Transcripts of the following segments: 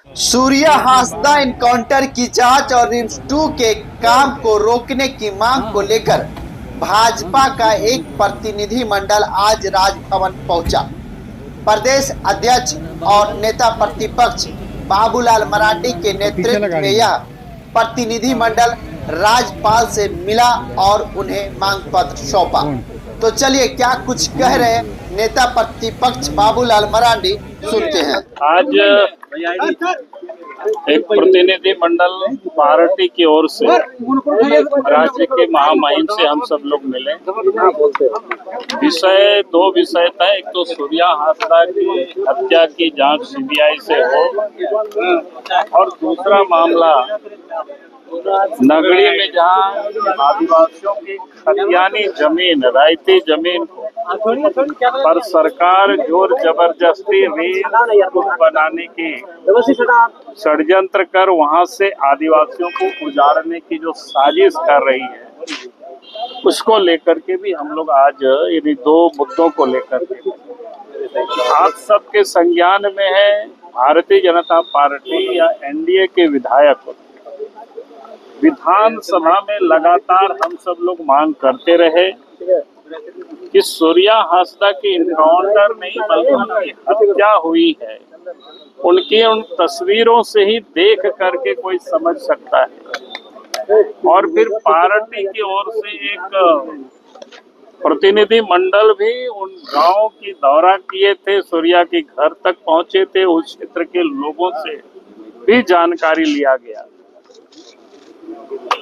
Surya Hansda encounter की जांच और रिम्स-2 के काम को रोकने की मांग को लेकर भाजपा का एक प्रतिनिधि मंडल आज राजभवन पहुंचा। प्रदेश अध्यक्ष और नेता प्रतिपक्ष बाबूलाल मरांडी के नेतृत्व में यह प्रतिनिधि मंडल राज्यपाल से मिला और उन्हें मांग पत्र सौंपा। तो चलिए क्या कुछ कह रहे नेता प्रतिपक्ष बाबूलाल मरांडी, सुनते हैं। आज एक प्रतिनिधि मंडल पार्टी की ओर से राज्य के महामहिम से हम सब लोग मिले। दो विषय था। एक तो सूर्या हासदा की हत्या की जांच सीबीआई से हो और दूसरा मामला नगरी में जहां आदिवासियों की खतियानी जमीन, रायती जमीन पर सरकार जोर जबरदस्ती रेल बनाने की षड्यंत्र कर वहां से आदिवासियों को उजाड़ने की जो साजिश कर रही है, उसको लेकर के भी हम लोग आज इन दो मुद्दों को लेकर के आप सबके संज्ञान में है। भारतीय जनता पार्टी या एनडीए के विधायक विधानसभा में लगातार हम सब लोग मांग करते रहे कि सूर्या हासदा की इनकाउंटर नहीं बल्कि उनकी हत्या हुई है। उनकी उन तस्वीरों से ही देख करके कोई समझ सकता है। और फिर पार्टी की ओर से एक प्रतिनिधि मंडल भी उन गांव की दौरा किए थे, सूर्या के घर तक पहुंचे थे, उस क्षेत्र के लोगों से भी जानकारी लिया गया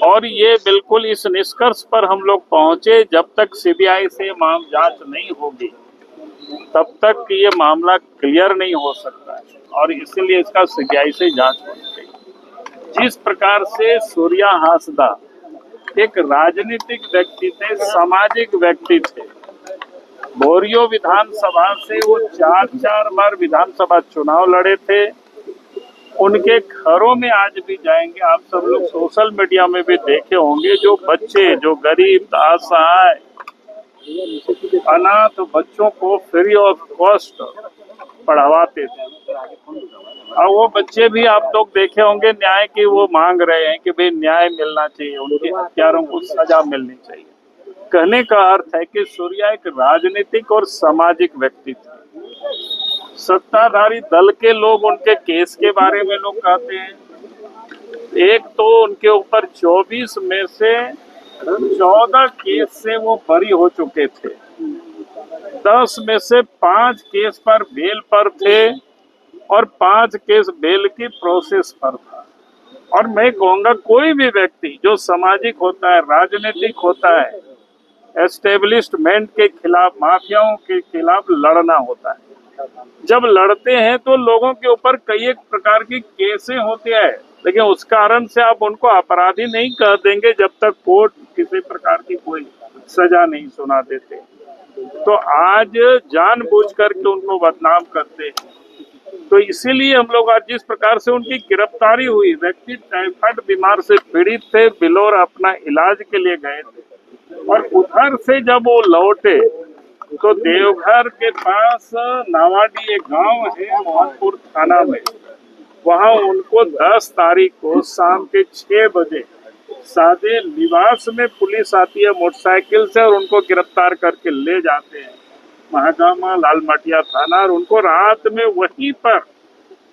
और ये बिल्कुल इस निष्कर्ष पर हम लोग पहुंचे, जब तक सीबीआई से मामला जांच नहीं होगी तब तक ये मामला क्लियर नहीं हो सकता है और इसलिए इसका सीबीआई से जांच होनी चाहिए। जिस प्रकार से सूर्या हासदा एक राजनीतिक व्यक्ति थे, सामाजिक व्यक्ति थे, बोरियो विधानसभा से वो चार बार विधानसभा चुनाव लड़े थे। उनके घरों में आज भी जाएंगे, आप सब लोग सोशल मीडिया में भी देखे होंगे, जो बच्चे जो गरीब असहाय अनाथ बच्चों को फ्री ऑफ कॉस्ट पढ़ावाते थे। और वो बच्चे भी आप लोग देखे होंगे न्याय की वो मांग रहे हैं कि भाई न्याय मिलना चाहिए, उनके हत्यारों को सजा मिलनी चाहिए। कहने का अर्थ है कि सूर्या एक राजनीतिक और सामाजिक व्यक्ति थे। सत्ताधारी दल के लोग उनके केस के बारे में लोग कहते हैं। एक तो उनके ऊपर 24 में से 14 केस से वो बरी हो चुके थे, 10 में से 5 केस पर बेल पर थे और 5 केस बेल की प्रोसेस पर था। और मैं कहूँगा कोई भी व्यक्ति जो सामाजिक होता है, राजनीतिक होता है, एस्टेब्लिशमेंट के खिलाफ, माफियाओं के खिलाफ लड़ना होता है। जब लड़ते हैं तो लोगों के ऊपर कई एक प्रकार की केसें होती है, लेकिन उस कारण से आप उनको अपराधी नहीं कह देंगे जब तक कोर्ट किसी प्रकार की कोई सजा नहीं सुना देते। तो आज जानबूझ करके उनको बदनाम करते हैं। तो इसीलिए हम लोग आज जिस प्रकार से उनकी गिरफ्तारी हुई, व्यक्ति टाइफाइड बीमार से पीड़ित थे, बिलोर अपना इलाज के लिए गए थे और उधर से जब वो लौटे तो देवघर के पास नावाडी एक गांव है मोहनपुर थाना में, वहां उनको 10 तारीख को शाम के 6 बजे सादे निवास में पुलिस आती है मोटरसाइकिल से और उनको गिरफ्तार करके ले जाते हैं महागामा लालमटिया थाना। और उनको रात में वहीं पर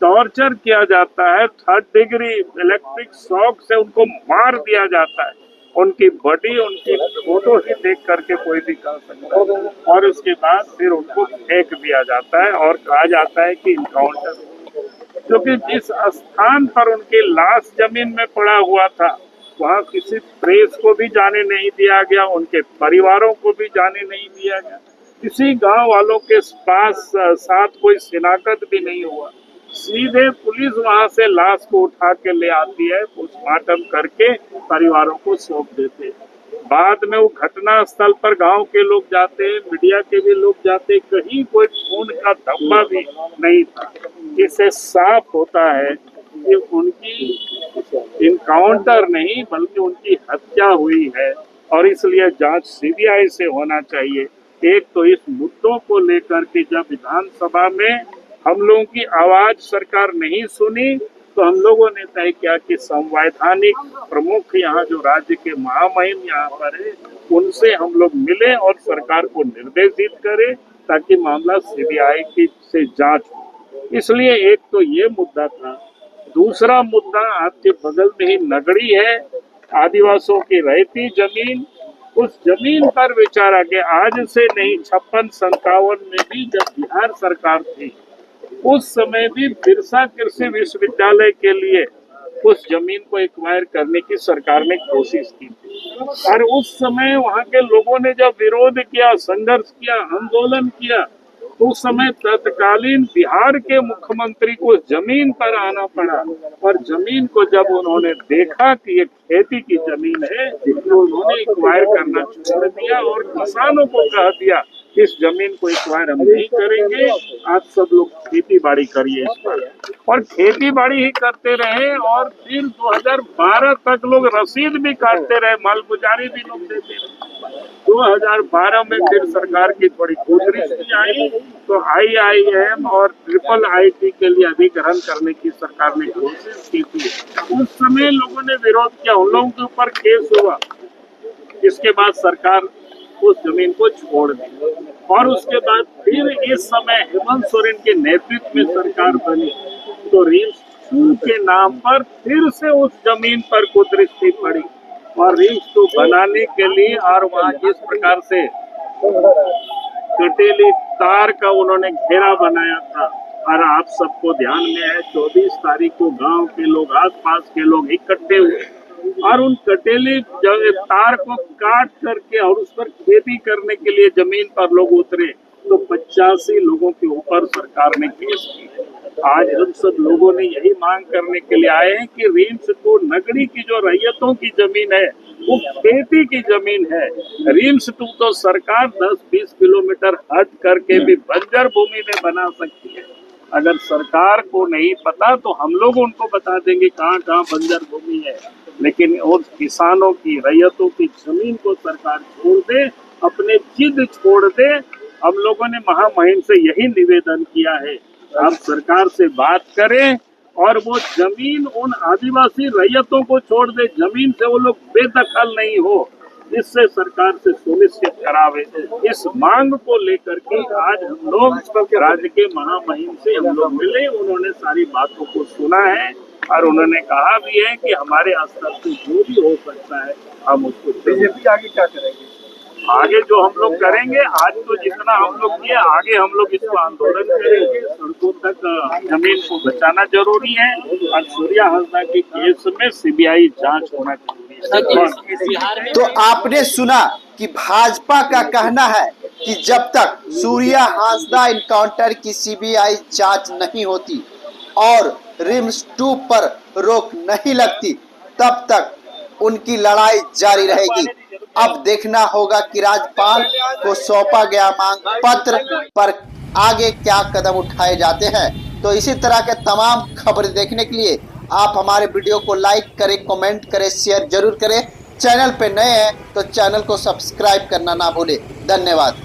टॉर्चर किया जाता है, 3rd डिग्री इलेक्ट्रिक शॉक से उनको मार दिया जाता है। उनकी बॉडी, उनकी फोटो ही देख करके कोई भी कह सकता है। और उसके बाद फिर उनको फेंक दिया जाता है और कहा जाता है कि इनकाउंटर, क्योंकि जिस स्थान पर उनकी लाश जमीन में पड़ा हुआ था वहां किसी प्रेस को भी जाने नहीं दिया गया, उनके परिवारों को भी जाने नहीं दिया गया, किसी गांव वालों के पास साथ कोई शिनाख्त भी नहीं हुआ। सीधे पुलिस वहां से लाश को उठा के ले आती है, पोस्टमार्टम करके परिवारों को सौंप देते हैं। बाद में वो घटना स्थल पर गांव के लोग जाते हैं, मीडिया के भी लोग जाते हैं, कहीं कोई खून का धब्बा भी नहीं था। इससे साफ होता है कि उनकी इनकाउंटर नहीं बल्कि उनकी हत्या हुई है और इसलिए जांच सीबीआई से होना चाहिए। एक तो इस मुद्दों को लेकर के जब विधानसभा में हम लोगों की आवाज सरकार नहीं सुनी तो हम लोगों ने तय किया कि संवैधानिक प्रमुख यहाँ जो राज्य के महामहिम यहाँ पर है, उनसे हम लोग मिले और सरकार को निर्देशित करें ताकि मामला सीबीआई की से जांच हो। इसलिए एक तो ये मुद्दा था। दूसरा मुद्दा, आपके बगल में ही नगरी है, आदिवासियों की रहती जमीन, उस जमीन पर विचार आगे आज से नहीं 56-57 में भी जब बिहार सरकार थी, उस समय भी बिरसा कृषि विश्वविद्यालय के लिए उस जमीन को एक्वायर करने की सरकार ने कोशिश की थी। और उस समय वहां के लोगों ने जब विरोध किया, संघर्ष किया, आंदोलन किया, तो उस समय तत्कालीन बिहार के मुख्यमंत्री को जमीन पर आना पड़ा। और जमीन को जब उन्होंने देखा कि ये खेती की जमीन है, तो उन्होंने एक्वायर करना छोड़ दिया और किसानों को कह दिया इस जमीन को एक्वायर हम नहीं करेंगे, आप सब लोग खेती बाड़ी करिए इस पर। और खेती बाड़ी ही करते रहे और फिर 2012 तक लोग रसीद भी काटते रहे, मालगुजारी भी लोग देते रहे। 2012 में फिर सरकार की थोड़ी कुदृष्टि आई, तो IIM और IIIT के लिए अधिग्रहण करने की सरकार ने कोशिश की थी। उस समय लोगों ने विरोध किया, उन लोगों के ऊपर केस हुआ। इसके बाद सरकार उस जमीन को छोड़ दी और उसके बाद फिर इस समय हेमंत सोरेन के नेतृत्व में सरकार बनी, तो रिम्स 2 के नाम पर फिर से उस जमीन पर कुदृष्टि पड़ी और रिम्स 2 बनाने के लिए और वहाँ जिस प्रकार से कटेली तार का उन्होंने घेरा बनाया था, और आप सबको ध्यान में है 24 तारीख को गांव के लोग, आसपास के लोग इकट्ठे हुए और उन कटेली तार को काट करके और उस पर खेती करने के लिए जमीन पर लोग उतरे, तो 85 लोगों के ऊपर सरकार ने केस की। आज हम सब लोगों ने यही मांग करने के लिए आए हैं कि रिम्स को नगरी की जो रैयतों की जमीन है वो खेती की जमीन है। रिम्स 2 तो सरकार 10-20 किलोमीटर हट करके भी बंजर भूमि में बना सकती है। अगर सरकार को नहीं पता तो हम लोग उनको बता देंगे कहाँ कहाँ बंजर भूमि है, लेकिन उन किसानों की रैयतों की जमीन को सरकार छोड़ दे, अपने जिद छोड़ दे। हम लोगों ने महामहिम से यही निवेदन किया है, आप सरकार से बात करें और वो जमीन उन आदिवासी रैयतों को छोड़ दे, जमीन से वो लोग बेदखल नहीं हो, इससे सरकार से सुनिश्चित करावे। इस मांग को लेकर के आज हम लोग राज्य के महामहिम से हम लोग मिले, उन्होंने सारी बातों को सुना है और उन्होंने कहा भी है कि हमारे स्तर से जो भी हो सकता है हम उसको। बीजेपी आगे क्या करेंगे? आगे जो हम लोग करेंगे, आज तो जितना हम लोग किए, आगे हम लोग इसको आंदोलन करेंगे, सड़कों तक जमीन को बचाना जरूरी है और सूर्या हांसदा के केस में CBI जांच होना जरूरी है। तो आपने सुना कि भाजपा का कहना है कि जब तक सूर्या हांसदा इनकाउंटर की CBI जांच नहीं होती और रिम्स 2 पर रोक नहीं लगती, तब तक उनकी लड़ाई जारी रहेगी। अब देखना होगा कि राज्यपाल को सौंपा गया मांग पत्र पर आगे क्या कदम उठाए जाते हैं। तो इसी तरह के तमाम खबरें देखने के लिए आप हमारे वीडियो को लाइक करें, कमेंट करें, शेयर जरूर करें। चैनल पे नए हैं तो चैनल को सब्सक्राइब करना ना भूलें। धन्यवाद।